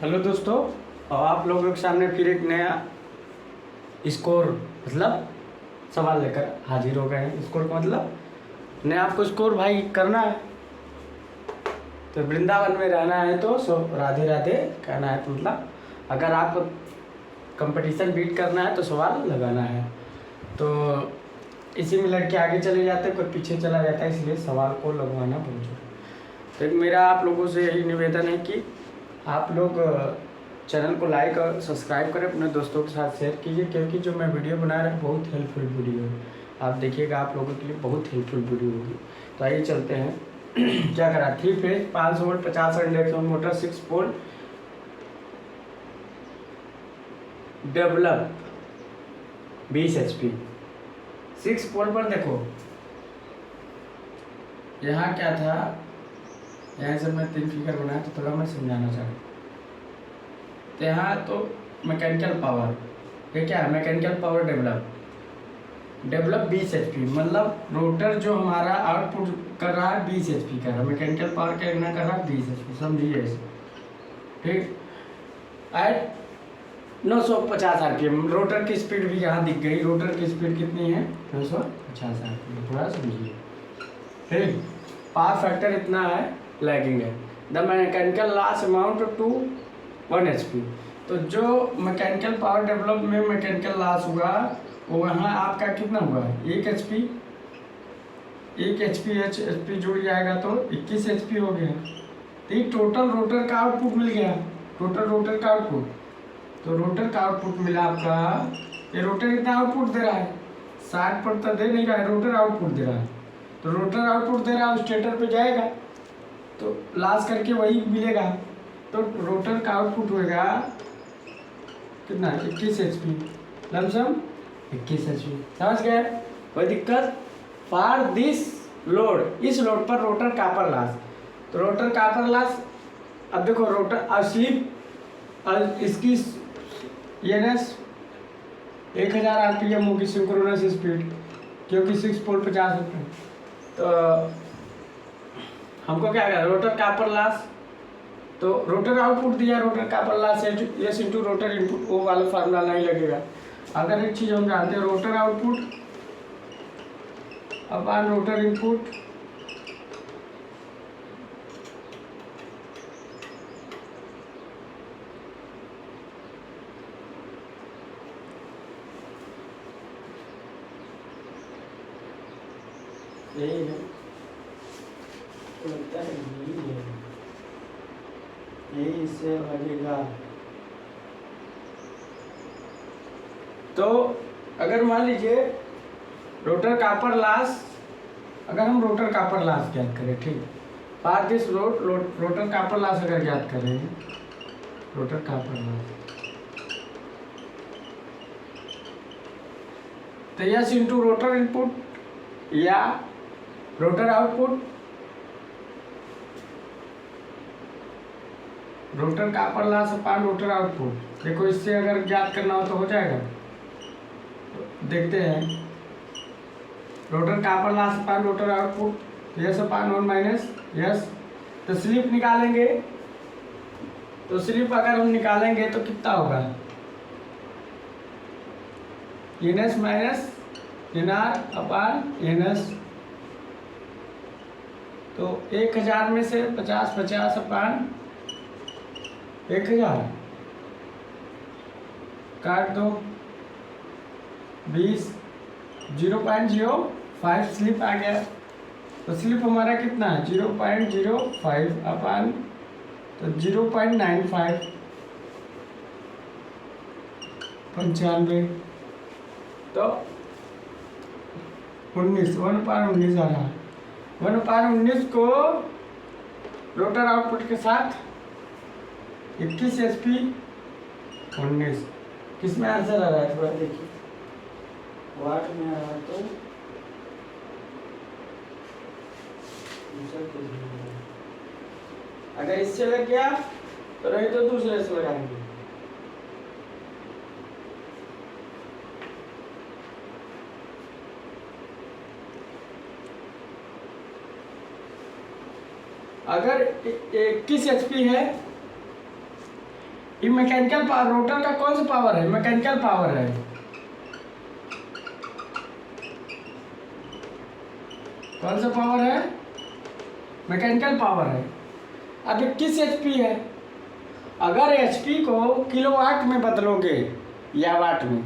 Hello दोस्तों, और आप लोगों के सामने फिर एक नया स्कोर मतलब सवाल लेकर हाजिर हो गए हैं। स्कोर का मतलब नया आपको स्कोर भाई करना है, तो वृंदावन में रहना है तो सो राधे राधे कहना है। तो मतलब अगर आप कंपटीशन बीट करना है तो सवाल लगाना है। तो इसी में लड़के आगे चले जाते हैं, कोई पीछे चला जाता है, इसलिए सवाल को लगवाना बहुत जरूरी। तो एक मेरा आप लोगों से यही निवेदन है कि आप लोग चैनल को लाइक और सब्सक्राइब करें, अपने दोस्तों के साथ शेयर कीजिए, क्योंकि जो मैं वीडियो बना रहा हूँ बहुत हेल्पफुल वीडियो है। आप देखिएगा, आप लोगों के लिए बहुत हेल्पफुल वीडियो होगी। तो आइए चलते हैं। क्या करा, 3 फेज 500 वोल्ट 50 इंडक्शन मोटर 6 पोल डेवलप 20 HP। 6 पोल पर देखो यहाँ क्या था, यहाँ से मैं 3 फिगर बनाया तो थोड़ा मैं समझाना चाह रहा हूँ। तो यहाँ तो मैकेनिकल पावर, ये क्या है, मैकेनिकल पावर डेवलप 20 HP, मतलब रोटर जो हमारा आउटपुट कर रहा है 20 HP कर रहा है, मैकेनिकल पावर क्या कर रहा है 20 HP, समझिए इसे। ठीक, एट 950 RPM। रोटर की स्पीड भी यहाँ दिख गई, रोटर की स्पीड कितनी है 950 RPM, थोड़ा समझिए। ठीक, पावर फैक्टर इतना है, लैगिंग है। The mechanical loss amount to 1 HP। तो जो मैकेनिकल पावर डेवलप में मैकेनिकल लॉस हुआ वो वहाँ आपका कितना हुआ, 1 HP। 1 HP जुड़ जाएगा तो 21 HP हो गया। तो ये टोटल रोटर का आउटपुट मिल गया, टोटल रोटर का आउटपुट। तो रोटर का आउटपुट मिला आपका, ये रोटर कितना आउटपुट दे रहा है, 60 पर तो दे नहीं रहा है, रोटर आउटपुट दे रहा है। तो रोटर आउटपुट दे रहा है, स्टेटर पे जाएगा तो लॉस करके वही मिलेगा। तो रोटर का आउटपुट होएगा कितना, 21 HP, लमसम 21 HP। समझ गए, कोई दिक्कत। फॉर दिस लोड, इस लोड पर रोटर कापर लॉस। तो रोटर कापर लॉस, अब देखो रोटर स्लिप इसकी ENS 1000 RPM होगी, सिंक्रोनस स्पीड, क्योंकि 6 पोल 50 रुपये। तो हमको क्या करें, रोटर कापर लॉस, तो रोटर आउटपुट दिया, rotor copper loss S into rotor input, वो वाला फार्मूला नहीं लगेगा। अगर एक चीज़ हम जानते हैं, rotor output upon rotor input यही है, यही इससे लगेगा। तो अगर मान लीजिए रोटर कापर लॉस, अगर हम रोटर कापर लॉस ज्ञात करें, ठीक, for this rotor copper loss अगर ज्ञात करें, रोटर कापर लॉस तो यस इंटू रोटर इनपुट या rotor output, rotor copper loss upon rotor output. देखो इससे अगर ज्ञात करना हो तो हो जाएगा, देखते हैं। Rotor copper loss upon rotor output, yes upon 1 minus yes. तो स्लिप निकालेंगे, तो स्लिप अगर हम निकालेंगे तो कितना होगा, NS minus NR upon NS। तो 1000 में से 50 अपॉन 1000 काट दो, 20, 0.05 स्लिप आ गया। तो स्लिप हमारा कितना है 0.05 अपॉन, तो 0.95, 95, तो 19, 1/19 आ रहा है। 1/19 को रोटर आउटपुट के साथ 21 HP 19, किस में आंसर आ रहा है थोड़ा देखिए, वाट में आ रहा है। तो अगर इससे लग गया तो नहीं तो दूसरे से लगाएंगे। अगर 21 HP है ये मैकेनिकल पावर, रोटर का कौन सा पावर है? मैकेनिकल पावर है। कौन सा पावर है? मैकेनिकल पावर है। अब 21 HP है। अगर HP को किलोवाट में बदलोगे या वाट में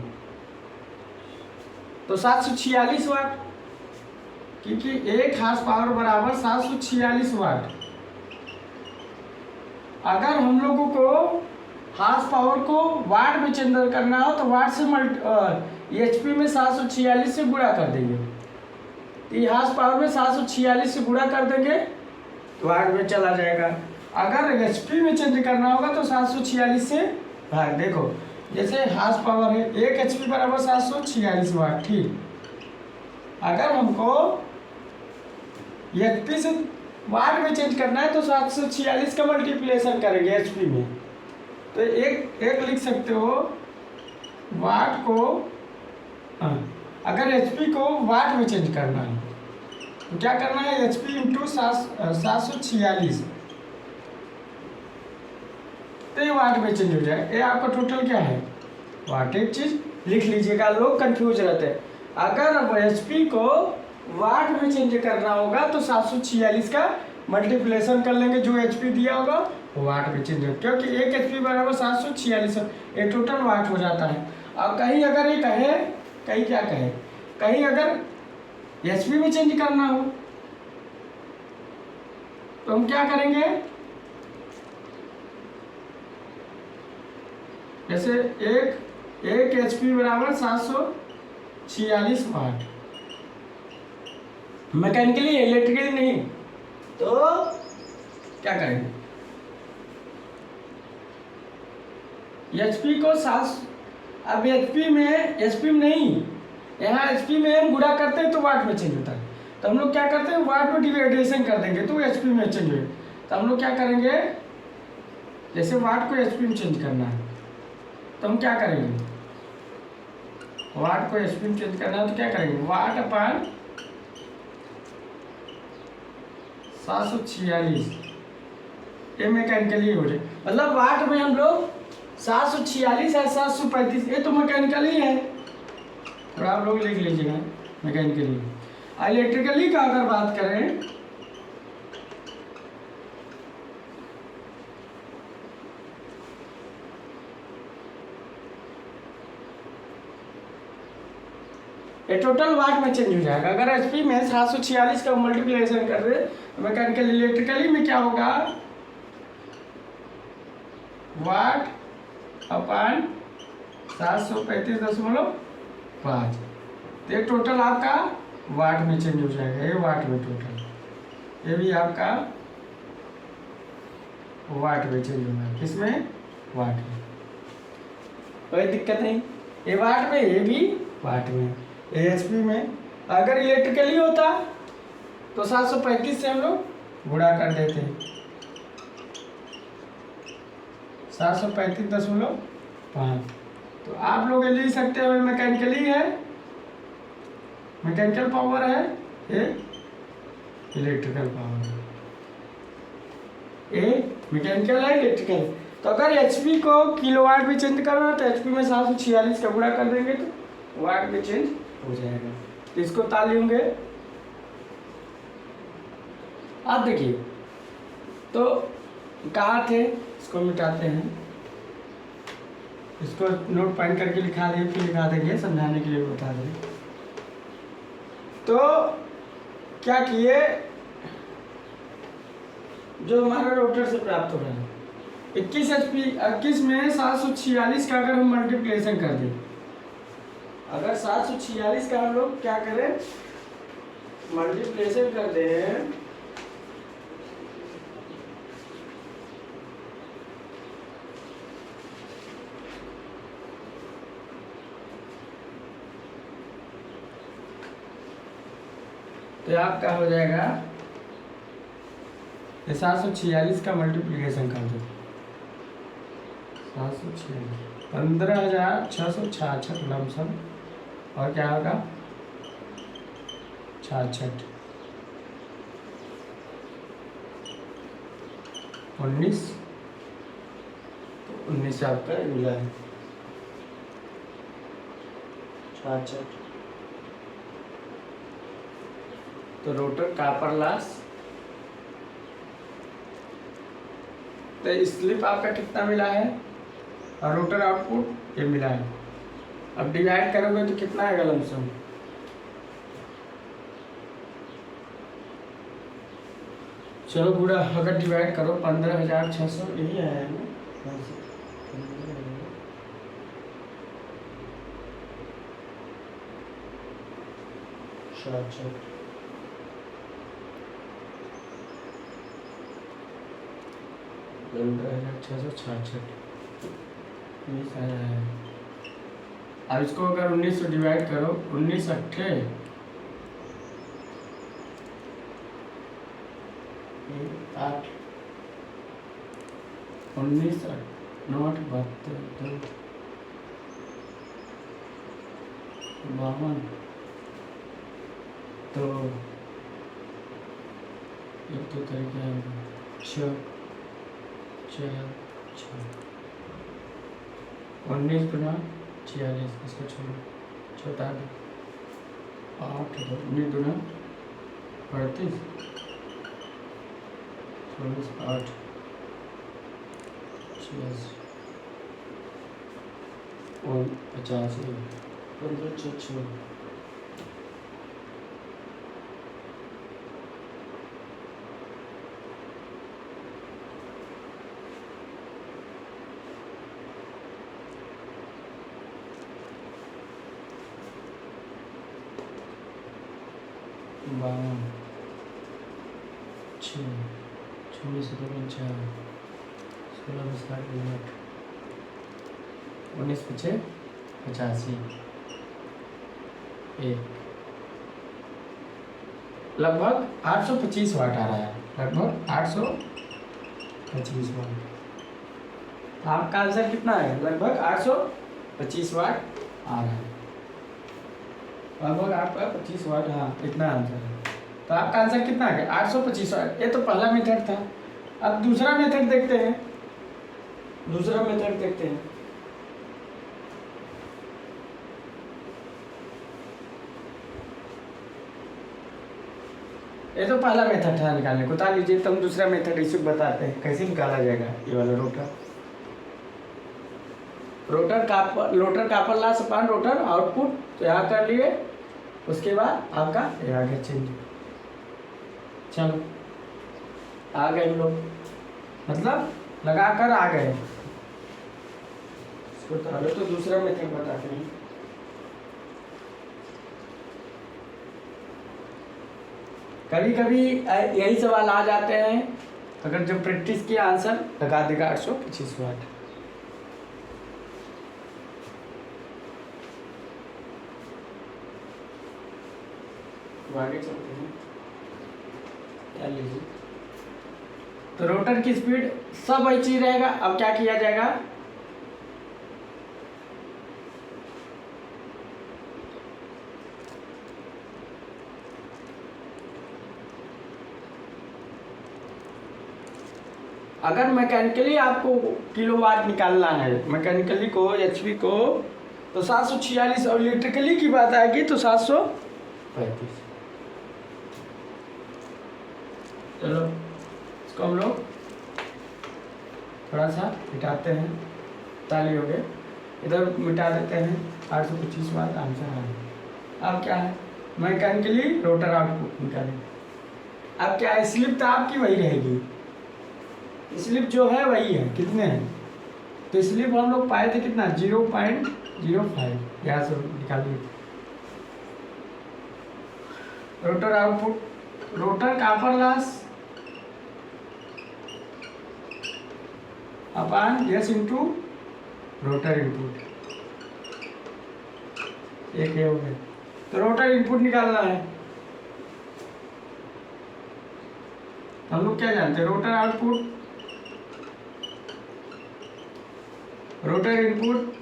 तो 746 वाट, क्योंकि 1 हार्स पावर बराबर 746 वाट। अगर हम लोगों को हार्स पावर को वाट में चेंज करना हो तो वाट से HP में 746 से गुणा कर देंगे। तो ये हार्स पावर में 746 से गुणा कर देंगे तो वाट में चला जाएगा। अगर HP में चेंज करना होगा तो 746 से भाग। देखो जैसे हार्स पावर है 1 HP बराबर 746 वाट, ठीक। अगर हमको HP से वाट में चेंज करना है तो 746 का मल्टीप्लिकेशन करेंगे HP में। तो एक लिख सकते हो वाट को, अगर HP को वाट में चेंज करना है तो क्या करना है? HP इंटू 746, तो ये वाट में चेंज हो जाए। ये आपका टोटल क्या है? वाट। एक चीज लिख लीजिएगा, लोग कंफ्यूज रहते हैं। अगर HP को वाट में चेंज करना होगा तो 746 का मल्टीप्लिकेशन कर लेंगे, जो HP दिया होगा वो वाट में चेंज होगा, क्योंकि 1 HP बराबर 746 ये टोटल वाट हो जाता है। अब कहीं अगर ये कहे, कहीं क्या कहे, कहीं अगर HP में चेंज करना हो तो हम क्या करेंगे? जैसे एक HP बराबर 746 वाट, मैकेनिकली इलेक्ट्रिकली नहीं, तो क्या करेंगे? HP को 7, अब HP में नहीं, यहाँ HP में हम गुणा करते हैं तो वाट में चेंज होता है। तो हम लोग क्या करते हैं? वाट में डिवाइडेशन कर देंगे तो HP में चेंज हो। तो हम लोग क्या करेंगे? जैसे वाट को HP में चेंज करना है तो हम क्या करेंगे? वाट को HP में चेंज करना है तो क्या करेंगे? वाट अपान 746, ये मैकेनिकली हो जाए। मतलब वाट में हम लोग 746 है 735, ये तो मैकेनिकली है, और आप लोग लिख लीजिएगा मैकेनिकली। इलेक्ट्रिकली का अगर बात करें ये टोटल वाट में चेंज हो जाएगा। अगर HP में 746 का मल्टीप्लिकेशन कर दे तो मैकेनिकल इलेक्ट्रिकली में क्या होगा? वाट अपान 735.5, तो ये टोटल आपका वाट में चेंज हो जाएगा। ये वाट में टोटल, ये भी आपका वाट में चेंज होगा। किसमें? वाट में। कोई दिक्कत नहीं, ये वाट में, ये भी वाट में। HP में अगर इलेक्ट्रिकली होता तो 735 से हम लोग गुणा कर देते, 735.5। तो आप लोग लिख सकते हो मैकेनिकली है, मैकेनिकल पावर है, ये इलेक्ट्रिकल पावर है। ये मैकेनिकल है, इलेक्ट्रिकल। तो अगर HP को किलोवाट में चेंज करना है तो HP में 746 का गुणा कर देंगे तो वाट में चेंज हो जाएगा। तो इसको ताली होंगे। आप देखिए, तो कहाँ थे, इसको मिटाते हैं, इसको नोट पॉइंट करके लिखा दें, फिर लिखा देंगे, समझाने के लिए बता दें। तो क्या किए, जो हमारा रोटर से प्राप्त हो रहा है 21 HP, 21 में 746 का अगर हम मल्टीप्लिकेशन कर दें, अगर 746 का हम लोग क्या करें? मल्टीप्लिकेशन कर दें तो आपका हो जाएगा 746 का मल्टीप्लिकेशन कर दो, 746 15,666 लमसम, और क्या होगा 66 19, तो 19 से आपका मिला है 66। तो रोटर कॉपर लॉस, तो स्लिप आपका कितना मिला है और रोटर आउटपुट ये मिला है। अब डिवाइड करोगे तो कितना आएगा लमसम? चलो पूरा अगर डिवाइड करो 15,600 यही आया है ना। 15,666 आया है। अब इसको अगर 19 से डिवाइड करो, 19 अट्ठे 8, 19 9 72 52 तो एक तो तरीके हैं 6 4 6 19 गुना 46, इसको छोड़ो 14 8 19 गुना 38 24 8 86 और 85 15 6 52 6 26 से 2 4 16 में 7 8 19 पीछे 85 1 लगभग 825 वाट आ रहा है, लगभग 825 वाट। आपका आंसर कितना है? लगभग 825 वाट आ रहा है, लगभग आपका 25 वाट। हाँ इतना आंसर है। तो आपका आंसर कितना है? 825 वाट। ये तो पहला मेथड था। अब दूसरा मेथड देखते हैं, दूसरा मेथड देखते हैं। ये तो पहला मेथड था निकालने को। बता लीजिए, तो हम दूसरा मेथड इसे बताते हैं कैसे निकाला जाएगा ये वाला rotor. Rotor copper loss upon rotor output, तो यहाँ कर लिए। उसके बाद आपका ये आगे चेंज। चलो आ गए हम लोग, मतलब लगाकर आ गए। इसको तो दूसरा मेथड बताते हैं। कभी कभी यही सवाल आ जाते हैं, अगर जो प्रैक्टिस किया आंसर लगा देगा 825 वाट। आगे चलते हैं, क्या लीजिए। तो रोटर की स्पीड सब ऐसी ही रहेगा। अब क्या किया जाएगा? अगर मैकेनिकली आपको किलोवाट निकालना है, मैकेनिकली को एचपी को, तो 746, और इलेक्ट्रिकली की बात आएगी तो 735। चलो इसको हम लोग थोड़ा सा मिटाते हैं, ताली हो गए, इधर मिटा देते हैं। 825 वाट आंसर है। अब क्या है? मैकेनिकली रोटर आउटपुट निकालेंगे। अब क्या है? स्लिप तो आपकी वही रहेगी, स्लिप जो है वही है। कितने हैं? तो स्लिप हम लोग पाए थे कितना? 0.05, यहाँ से निकालिए। Rotor output, rotor copper loss upon S into rotor input, एक हो गया। तो रोटर इनपुट निकालना है। हम लोग क्या जानते हैं? Rotor output, rotor input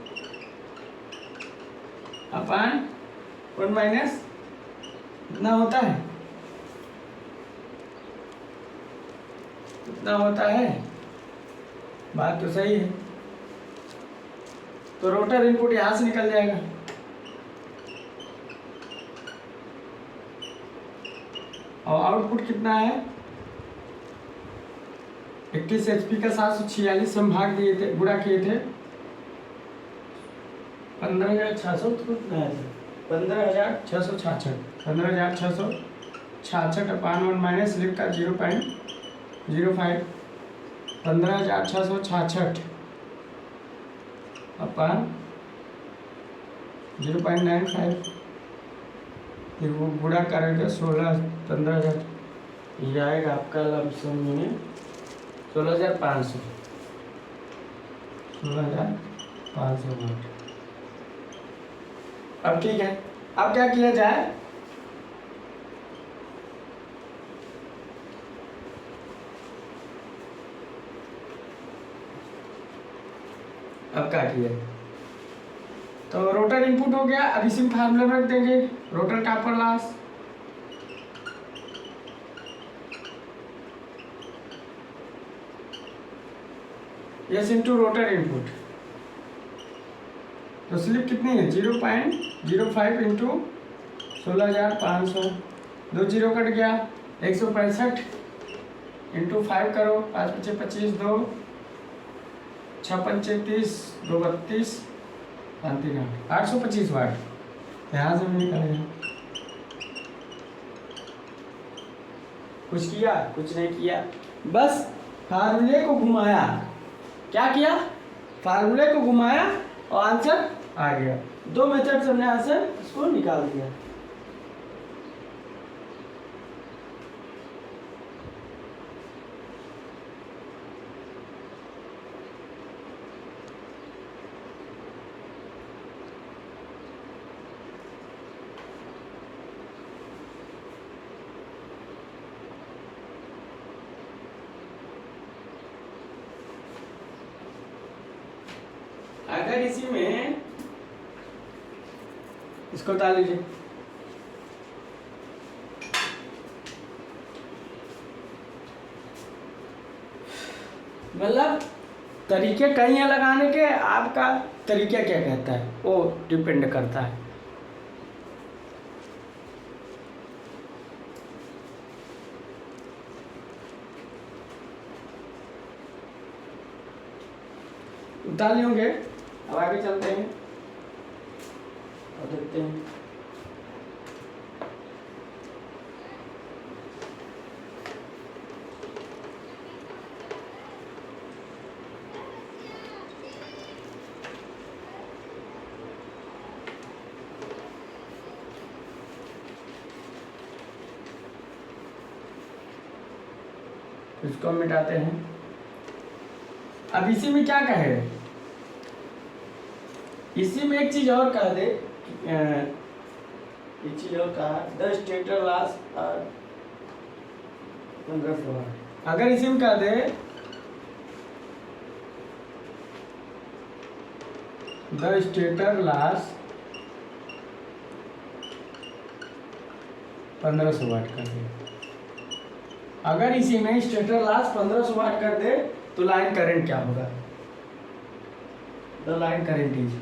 upon 1 minus कितना होता है? कितना होता है? बात तो सही है। तो रोटर इनपुट यहाँ से निकल जाएगा। और आउटपुट कितना है 21 HP का 746 हम भाग दिए थे, गुणा किए थे 15,600 कितना है 15,666 15,666 अपान 1 माइनस लिख का 0.05 15,666 अपान 0.95 फिर वो गुणा करेंगे 15,000 ये आएगा आपका लमसम में 16,500 वाट। अब ठीक है, अब क्या किया जाए, अब क्या किया तो रोटर इनपुट हो गया। अब इसी में फार्मूला रख देंगे, rotor copper loss S into rotor input. तो स्लिप कितनी है 0.05 इंटू 16,500, 2 जीरो कट गया 165 इंटू 5 करो 5 पचे 25 2 6 पंचे 30 2 32 5 3 825 वाट यहाँ से भी निकलेगा। कुछ किया कुछ नहीं किया, बस फार्मूले को घुमाया। क्या किया फार्मूले को घुमाया और आंसर आ गया। 2 मेथड से हमने आंसर इसको निकाल दिया। अगर इसी में इसको डाल लीजिए, मतलब तरीके कई हैं लगाने के, आपका तरीका क्या कहता है वो डिपेंड करता है। उतार लिए होंगे, अब आगे चलते हैं और देखते हैं। इसको मिटाते हैं। अब इसी में क्या कहे, इसी में एक चीज और कह दे, एक चीज और कहा द स्टेटर लॉस 1500 वाट। अगर इसी में कह दे द स्टेटर लॉस 1500 वाट कर दे, अगर इसी में स्टेटर लॉस 1500 वाट कर दे तो लाइन करंट क्या होगा, द लाइन करंट इज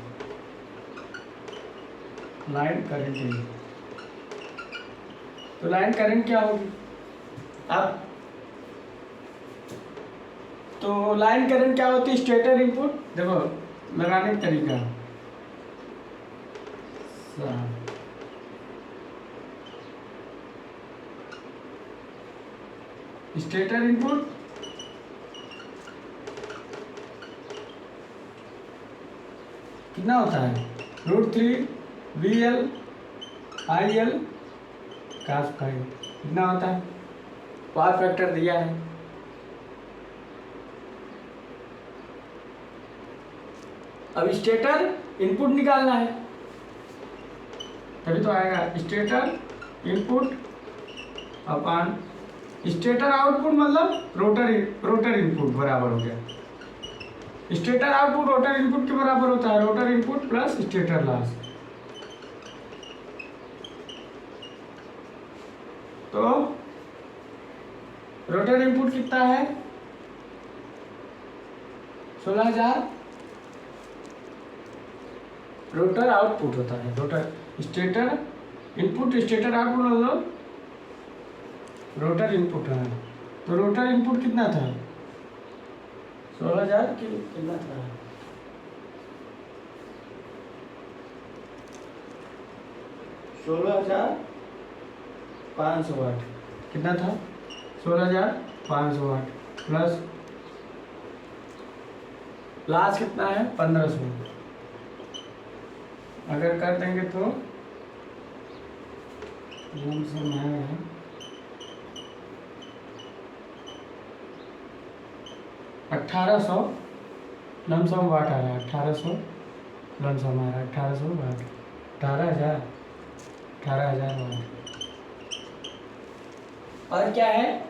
तो लाइन करंट क्या होगी। अब तो लाइन करंट क्या होती है, स्टेटर इनपुट देखो लगाने का तरीका, स्टेटर इनपुट कितना होता है √3 VL IL cos फाई कितना होता है, पावर फैक्टर दिया है। अब स्टेटर इनपुट निकालना है तभी तो आएगा, स्टेटर इनपुट अपान स्टेटर आउटपुट मतलब रोटर इनपुट बराबर हो गया। स्टेटर आउटपुट रोटर इनपुट के बराबर होता है, rotor input plus stator loss. तो रोटर इनपुट कितना है 16,000 रोटर आउटपुट होता है, rotor stator input, stator output मतलब रोटर इनपुट है। तो रोटर इनपुट कितना था 16,000 की कितना था 16,500 वाट, कितना था 16,500 वाट प्लस लास्ट कितना है 1500। अगर कर देंगे तो लमसम है 1800 लमसम वाट आ रहा है, 1800 लमसम आ रहा है, 1800 वाट, 18,000 वाट। और क्या है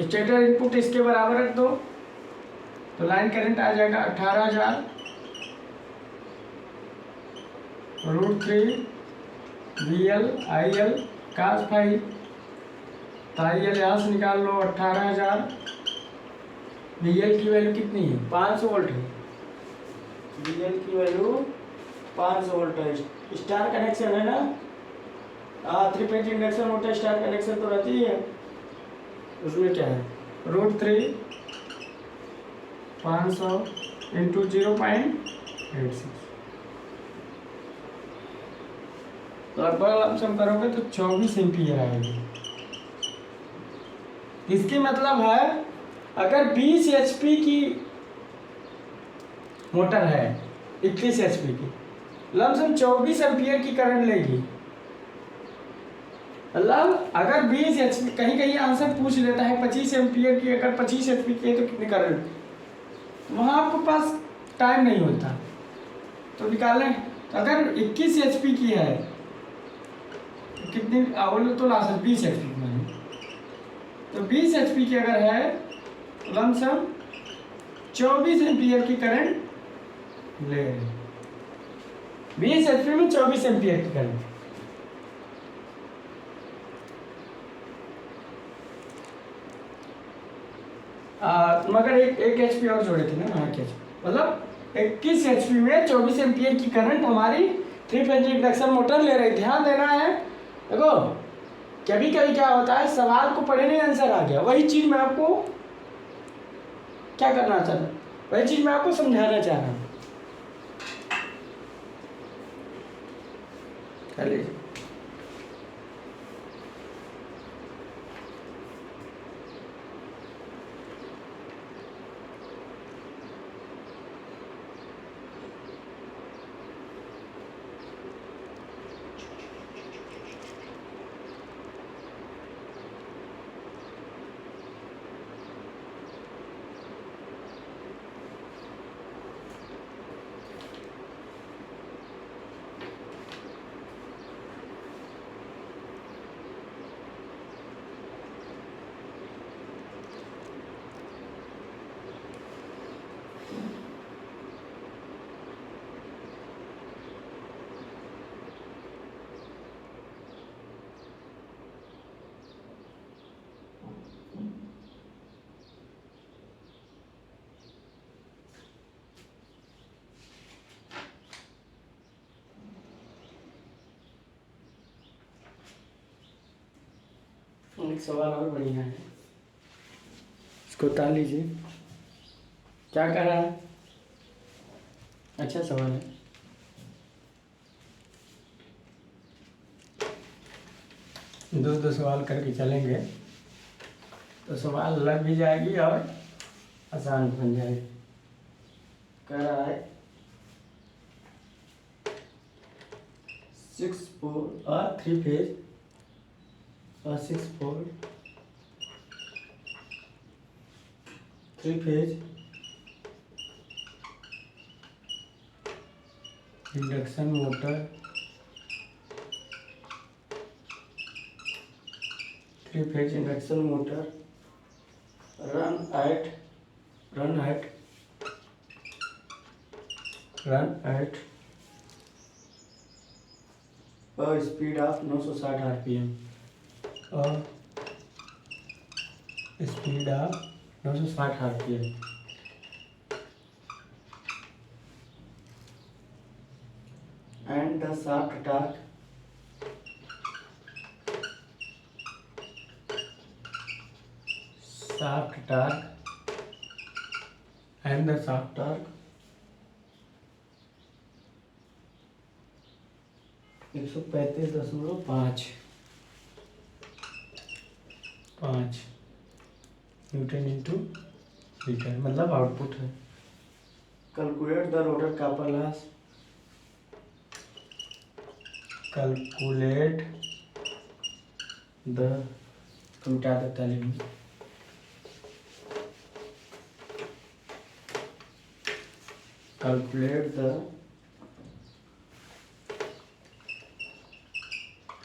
स्टेटर इनपुट इसके बराबर रख दो तो लाइन करंट आ जाएगा 18,000 √3 VL IL cos फाई। तो IL यहाँ से निकाल लो 18,000, VL की वैल्यू कितनी है 500 वोल्ट है, VL की वैल्यू 500 वोल्ट है। स्टार कनेक्शन है ना, हाँ 3 phase induction motor star connection तो रहती है। उसमें क्या है √3 500 इंटू 0.86, लगभग लमसम करोगे तो 24 एम्पीयर आएगी। इसकी मतलब है अगर 20 HP की मोटर है 21 HP की, लमसम 24 एम्पीयर की करंट लेगी। मतलब अगर 20 HP, कहीं कहीं आंसर पूछ लेता है 25 एम्पीयर की, अगर 25 HP की है तो कितनी करंट, वहाँ आपको पास टाइम नहीं होता तो निकालें। अगर 21 HP की है तो कितनी बोलो तो लास्ट 20 HP की मानी, तो 20 HP की अगर है लमसम 24 एम्पीयर की करंट ले, 20 HP में 24 एम्पीयर की करंट। मगर एक HP और जोड़े थे ना, हाँ क्या मतलब 21 HP में 24 एम्पीयर की करंट हमारी 3 फेज इंडक्शन मोटर ले रही। ध्यान देना है, देखो कभी कभी क्या होता है सवाल को पढ़े नहीं आंसर आ गया, वही चीज मैं आपको क्या करना चाह रहा हूँ, वही चीज मैं आपको समझाना चाह रहा हूँ। चलिए एक सवाल और बढ़िया है, इसको उतार लीजिए। क्या कह रहा है, अच्छा सवाल है। दो सवाल करके चलेंगे तो सवाल लग भी जाएगी और आसान बन जाएगी। कह रहा है 6 पोल और 3 फेज और 6 पोल 3 phase induction motor 3 phase induction motor run at speed of 960 RPM और speed of 960 RPM। And the shaft torque and the shaft torque 135.5 newton into metre, मतलब आउटपुट है। Calculate the rotor copper loss. Calculate the, मिटा देता लिखूँ, calculate the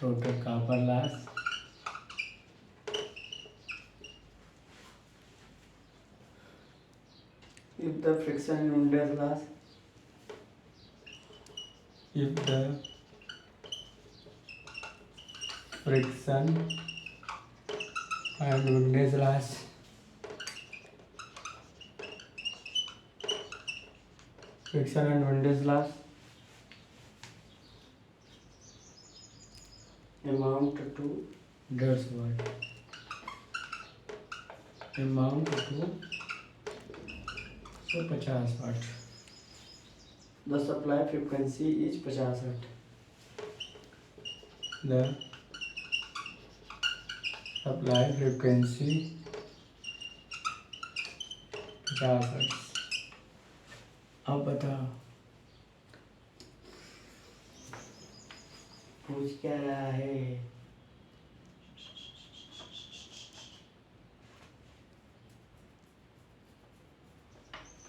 rotor copper loss if the friction and windage loss, if the friction and windage loss amount to 150 watt, amount to 150 watt, the supply frequency is 50 hertz, the supply frequency 50 hertz। अब बताओ पूछ क्या रहा है?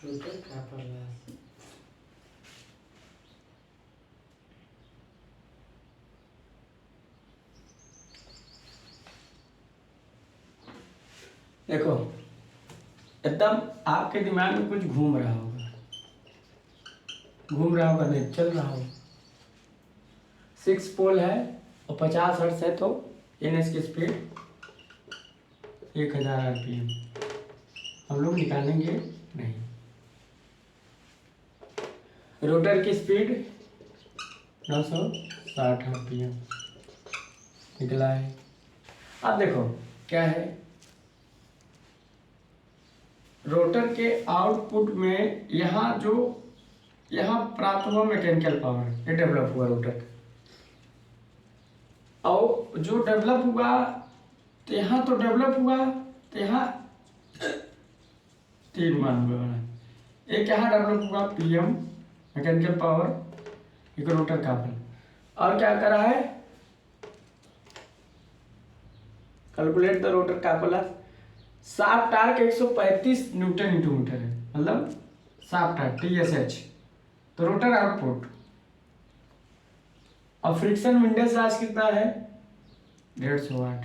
Rotor copper loss. देखो एकदम आपके दिमाग में कुछ घूम रहा होगा, नहीं चल रहा होगा। 6 पोल है और 50 हर्ट्ज है, तो NS की स्पीड 1000 RPM हम लोग निकालेंगे नहीं। रोटर की स्पीड 960 RPM निकला है। अब देखो क्या है, रोटर के आउटपुट में यहाँ प्राप्त हुआ मैकेनिकल पावर, ये डेवलप हुआ रोटर का, और जो डेवलप हुआ तो यहाँ तो डेवलप हुआ, तो यहाँ 3 मान हुआ बना। एक यहाँ डेवलप हुआ PM मैकेनिकल पावर, एक रोटर कॉपर, और क्या करा है, calculate the rotor copper loss. Shaft torque 135 newton into metre है, मतलब शाफ्ट टार्क TSH, तो रोटर आउटपुट। और फ्रिक्शन विंडेज लॉस कितना है, 150 वाट,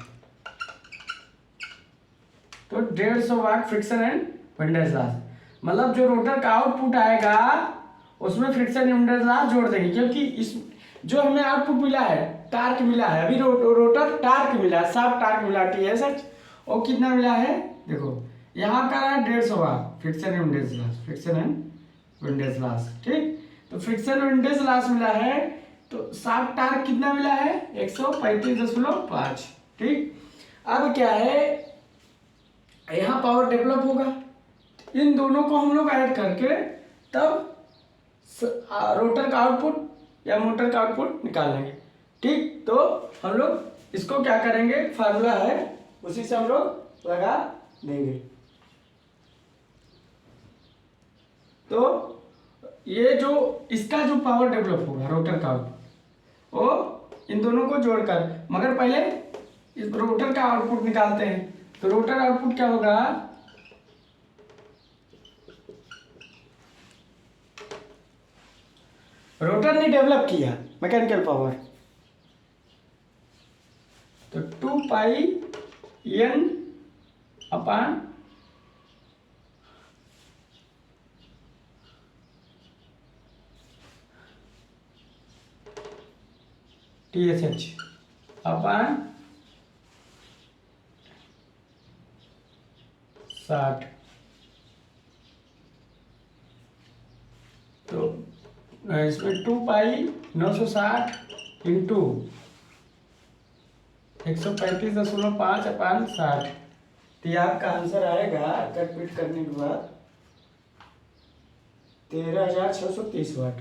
तो 150 watt friction and windage loss, मतलब जो रोटर का आउटपुट आएगा उसमें फ्रिक्शन एंड विंडेज लॉस जोड़ देंगे, क्योंकि इस जो हमें आउटपुट मिला है, टार्क मिला है, अभी रोटर टार्क मिला है, शाफ्ट टार्क मिला TSH, और कितना मिला है देखो, यहाँ का है 150 watt friction and windage loss, ठीक। तो फ्रिक्शन विंडेज लॉस मिला है, तो शाफ्ट टार्क कितना मिला है 135.5, ठीक। अब क्या है, यहाँ पावर डेवलप होगा, इन दोनों को हम लोग ऐड करके तब रोटर का आउटपुट या मोटर का आउटपुट निकाल लेंगे, ठीक। तो हम लोग इसको क्या करेंगे, फार्मूला है उसी से हम लोग लगा देंगे। तो ये जो इसका जो पावर डेवलप होगा रोटर का आउटपुट, वो इन दोनों को जोड़कर, मगर पहले इस रोटर का आउटपुट निकालते हैं। तो रोटर आउटपुट क्या होगा, रोटर ने डेवलप किया मैकेनिकल पावर, तो 2 पाई n अपान TSH अपान 60। तो इसमें 2 पाई 960 इंटू 135.5/60। तो ये आपका आंसर आएगा कट पिट करने के बाद 13,630 वाट।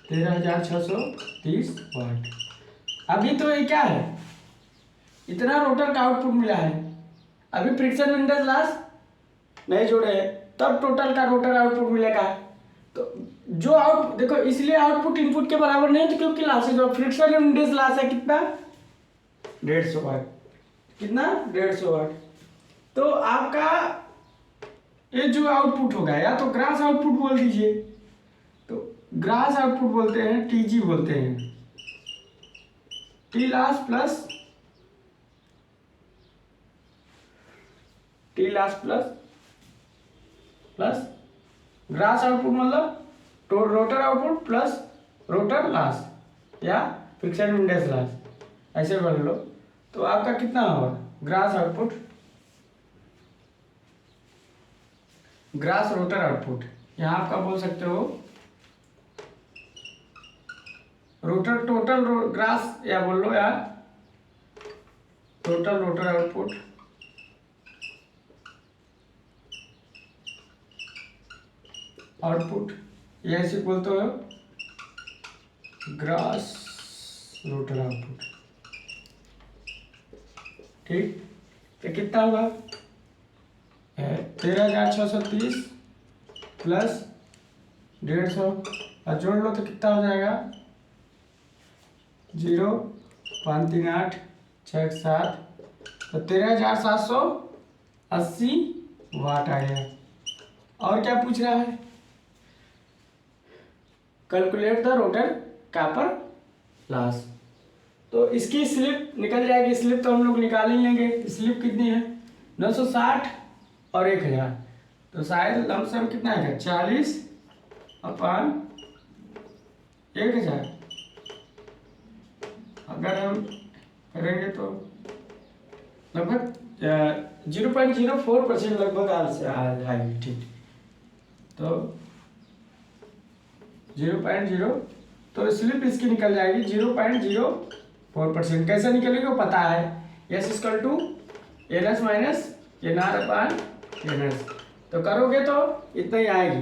13,630 वाट। अभी तो ये क्या है, इतना रोटर का आउटपुट मिला है, अभी फ्रिक्शन विंडोज लॉस नहीं जोड़े हैं, तब टोटल का रोटर आउटपुट मिलेगा। तो जो आउट देखो, इसलिए आउटपुट इनपुट के बराबर नहीं तो क्योंकि लॉस है, जो फ्रिक्शन विंडोज लॉस है कितना, 150 वाट। कितना, 150 वाट। तो आपका ये जो आउटपुट होगा, या तो ग्रास आउटपुट बोल दीजिए, तो ग्रास आउटपुट बोलते हैं, टीजी बोलते हैं, T loss plus grass output मतलब तो rotor output plus rotor loss या फ्रिक्शन विंडेज लॉस, ऐसे बोल लो। तो आपका कितना होगा, grass output, grass rotor output, यहाँ आपका बोल सकते हो रोटर टोटल ग्रास, या बोल लो यार टोटल रोटर आउटपुट ये ऐसे बोलते हो, ग्रास रोटर आउटपुट। ठीक, तो कितना होगा, 13,630 प्लस 150, और जोड़ लो तो कितना हो जाएगा, 0.53867, तो 13,780 वाट आ गया। और क्या पूछ रहा है, calculate the rotor copper loss. तो इसकी स्लिप निकल जाएगी, स्लिप तो हम लोग निकाल ही लेंगे। स्लिप कितनी है, 960 और 1000, तो शायद लमसम कितना है, 40/1000। अगर हम करेंगे तो लगभग 0.04% लगभग आएगी। ठीक, तो 0.0, तो स्लिप इसकी निकल जाएगी 0.04%। कैसे निकलेगी वो पता है, S = NS - NR/NS। तो करोगे तो इतना ही आएगी।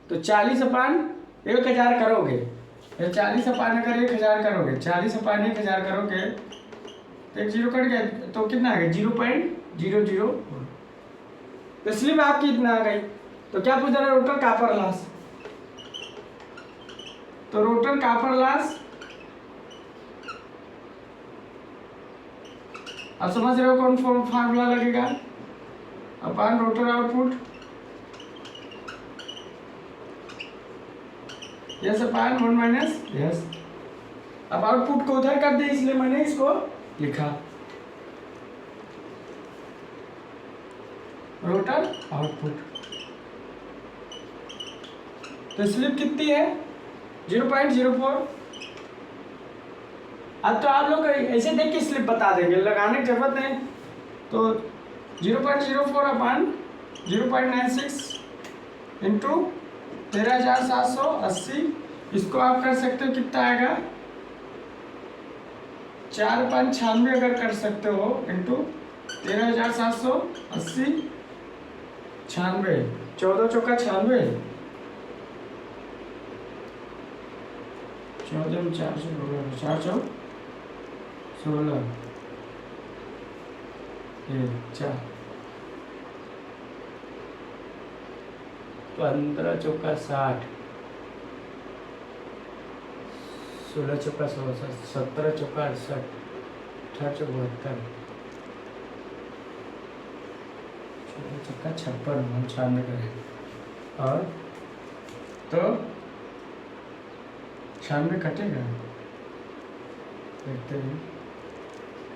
तो 40/1000 करोगे, 40/1000 करोगे, 40/1000 करोगे तो एक जीरो कट गया, तो कितना आ गया, 0.004। तो स्लिप आपकी इतना आ गई। तो क्या पूछ रहा है, रोटर कॉपर लॉस। तो रोटर कॉपर लॉस अब समझ रहे हो कौन फार्मूला लगेगा, अपन रोटर आउटपुट यस अपन 1 - यस। अब आउटपुट को उधर कर दे, इसलिए मैंने इसको लिखा रोटर आउटपुट। तो स्लिप कितनी है, 0.04। अब तो आप लोग ऐसे देख के स्लिप बता देंगे, लगाने की जरूरत नहीं। तो 0.04/0.96 इंटू 13,780, इसको आप कर सकते हो, कितना आएगा, 4.96 अगर कर सकते हो, इंटू 13,780, 96, 14 चौका 96, 14 में 4 4 16, 4, 15 चौका 60, 16 चौका 16, 17 चौका 68, 18 चौका 72, 16 चौका 56, 96 करें, और तो 96 कटेगा, देखते हैं,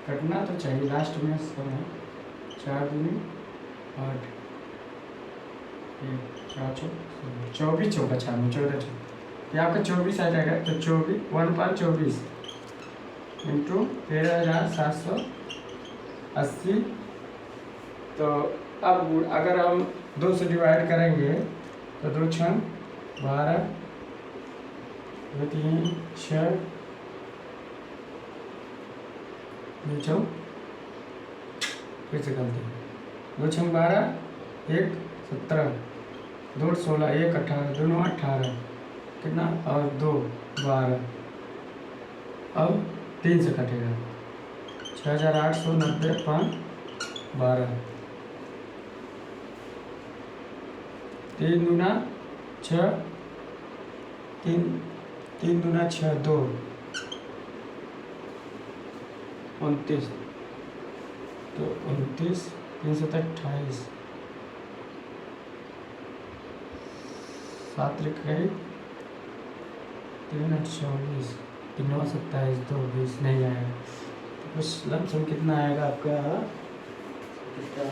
कटना तो चाहिए लास्ट में समय। 4 दूनी 8, 4 24 चौका 96, 14 चौका, ये आपका 24 आ जाएगा। तो 1/24 इंटू 13,780 तो अब अगर हम 2 से डिवाइड करेंगे तो 2 छंग 12, 2 3 6, 2 चौक फिर से करते हैं 2 छंग 12, 1 17, 2 16, 1 18, 2 9 18 कितना और 2 12। अब 3 से कटेगा 6890 5 12, 3 दूना 6, 3 दूना 6 2 29, तो 29 3 7 28, 7 3 3 24, 3 9 27, 2 20 नहीं आएगा। तो कुछ लमसम कितना आएगा आपका? कितना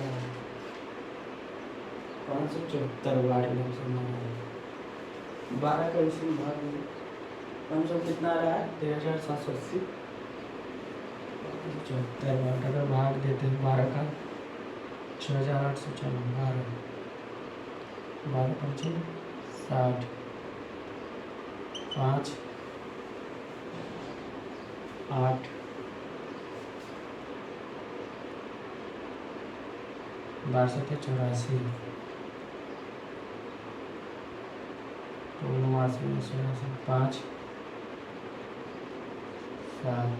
574 वाट लमसम आएगा। 12 का इसी भाग में लमसम कितना आ रहा है? 13,780 74 वाट। अगर भाग देते हैं 12 का 6,894, 12 पंचे 60, 5 8 12 7 84, तो 89 5 7,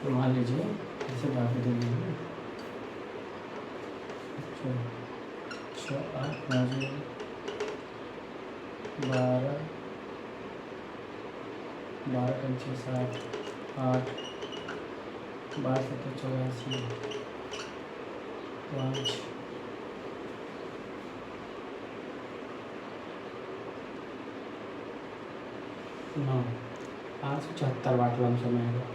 तो मान लीजिए ऐसे भाग दे दीजिए 6 8 9 12 12 पंचे 60, 8 12 7 84, 5 9 574 वाट लमसम आएगा।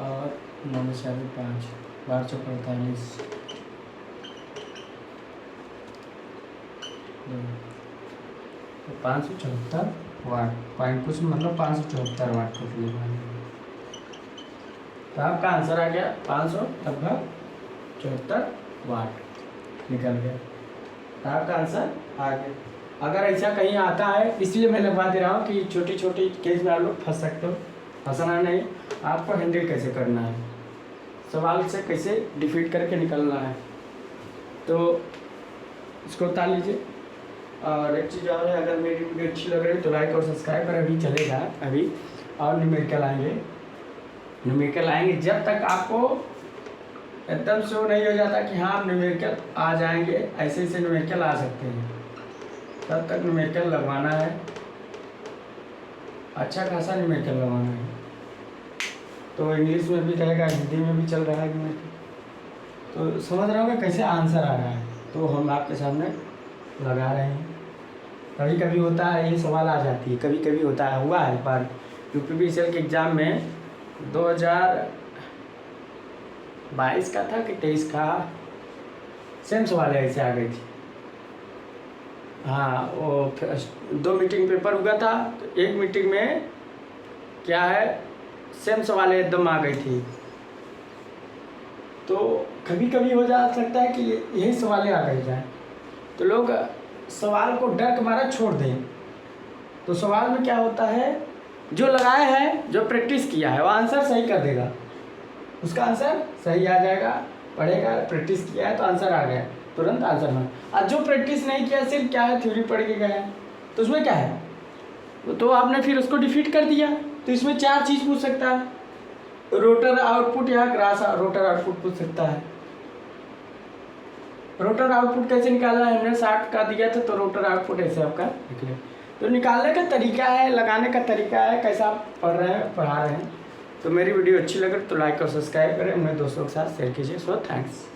और 9 4 5 12 4 45, तो 574 वाट पॉइंट कुछ मतलब 574 वाट को फिर तो आपका आंसर आ गया 574 वाट निकल गया। तो आपका आंसर आ गया। अगर ऐसा कहीं आता है इसलिए मैं लगवा दे रहा हूँ कि छोटी छोटी केस में आप लोग फंस सकते हो। फंसना नहीं, आपको हैंडल कैसे करना है, सवाल से कैसे डिफीट करके निकलना है। तो इसको उतार लीजिए। और एक चीज़ और है, अगर मेरी वीडियो अच्छी लग रही है तो लाइक और सब्सक्राइब कर अभी चलेगा अभी। और न्यूमेरिकल आएंगे जब तक आपको एकदम शो नहीं हो जाता कि हाँ न्यूमेरिकल आ जाएंगे, ऐसे ऐसे न्यूमेरिकल आ सकते हैं, तब तक न्यूमेरिकल लगवाना है, अच्छा खासा न्यूमेरिकल लगवाना है। तो इंग्लिश में भी रहेगा, हिंदी में भी चल रहा है न्यूमेरिकल। तो समझ रहे होंगे कैसे आंसर आ रहा है, तो हम आपके सामने लगा रहे हैं। कभी कभी होता है ये सवाल आ जाती है, कभी कभी होता है, हुआ है पर UPPCL के एग्ज़ाम में 2022 का था कि 23 का सेम सवाल ऐसे आ गई थी। हाँ, वो 2 मीटिंग पेपर हुआ था, तो एक मीटिंग में क्या है सेम सवाल एकदम आ गई थी। तो कभी कभी हो जा सकता है कि यही सवाल आ गई जाए, तो लोग सवाल को डर के मारा छोड़ दें। तो सवाल में क्या होता है, जो लगाया है, जो प्रैक्टिस किया है वो आंसर सही कर देगा, उसका आंसर सही आ जाएगा। पढ़ेगा, प्रैक्टिस किया है तो आंसर आ गया, तुरंत आंसर में। और जो प्रैक्टिस नहीं किया, सिर्फ क्या है थ्योरी पढ़ के गया है, तो उसमें क्या है, तो आपने फिर उसको डिफीट कर दिया। तो इसमें 4 चीज़ पूछ सकता है, रोटर आउटपुट या ग्रास रोटर आउटपुट पूछ सकता है। रोटर आउटपुट कैसे निकालना है, हमने 60 का दिया था, तो रोटर आउटपुट ऐसे आपका निकले। तो निकालने का तरीका है, लगाने का तरीका है, कैसा आप पढ़ रहे हैं, पढ़ा रहे हैं। तो मेरी वीडियो अच्छी लगे तो लाइक और सब्सक्राइब करें, अपने दोस्तों के साथ शेयर कीजिए। So thanks.